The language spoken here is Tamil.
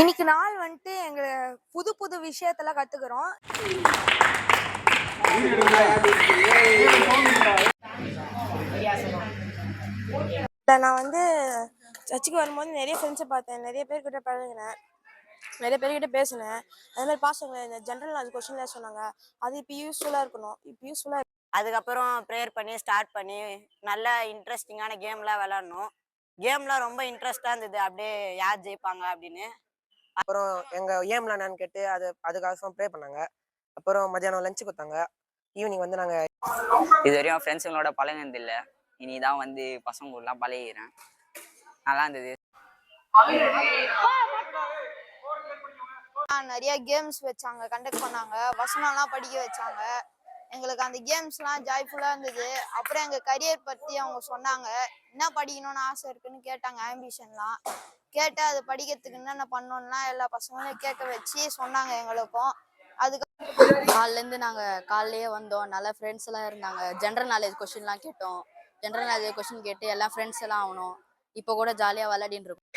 இன்னைக்கு நாள் வந்துட்டு எங்க புது புது விஷயத்தெல்லாம் கத்துக்கிறோம். நான் வந்து சர்ச்சுக்கு வரும்போது நிறைய ஃப்ரெண்ட்ஸை பார்த்தேன், நிறைய பேர்கிட்ட பழகினேன், நிறைய பேர்கிட்ட பேசினேன். அது மாதிரி பாசங்க இந்த ஜென்ரல் நாலேஜ் கொஸ்டின்லாம் சொன்னாங்க. அது இப்போ யூஸ்ஃபுல்லாக இருக்கணும், இப்போ யூஸ்ஃபுல்லாக. அதுக்கப்புறம் ப்ரேயர் பண்ணி ஸ்டார்ட் பண்ணி நல்லா இன்ட்ரெஸ்டிங்கான கேம்லாம் விளாட்ணும். கேம்லாம் ரொம்ப இன்ட்ரெஸ்டாக இருந்தது, அப்படியே யார் ஜெயிப்பாங்க அப்படின்னு. அப்புறம் எங்கள் ஏம்லாம் என்னன்னு கேட்டு அதுக்காக ப்ரே பண்ணாங்க. அப்புறம் மத்தியானம் லஞ்சு கொடுத்தாங்க. ஈவினிங் வந்து நாங்கள் இது வரையும் ஃப்ரெண்ட்ஸுங்களோட பழகினதில்லை. இனிதான் வந்து பசங்க கூடலாம் பழகிறேன். நல்லா இருந்தது. நிறைய கேம்ஸ் வச்சாங்க, கண்டக்ட் பண்ணாங்க, வசனம்லாம் படிக்க வச்சாங்க. எங்களுக்கு அந்த கேம்ஸ்லாம் ஜாய்ஃபுல்லாக இருந்தது. அப்புறம் எங்கள் கரியர் பற்றி அவங்க சொன்னாங்க, என்ன படிக்கணும்னு ஆசை இருக்குன்னு கேட்டாங்க, ஆம்பிஷன்லாம் கேட்டு அதை படிக்கிறதுக்கு என்னென்ன பண்ணணும்லாம் எல்லா பசங்களையும் கேட்க வச்சு சொன்னாங்க எங்களுக்கும். அதுக்கு காலிலேருந்து நாங்கள் காலையிலேயே வந்தோம், நல்ல ஃப்ரெண்ட்ஸ் எல்லாம் இருந்தாங்க. ஜென்ரல் நாலேஜ் கொஸ்டின்லாம் கேட்டோம். ஜென்ரல் நாலேஜ் கொஸ்டின் கேட்டு எல்லாம் ஃப்ரெண்ட்ஸ் எல்லாம் ஆகணும். இப்போ கூட ஜாலியாக விளையாடின்னு இருக்கோம்.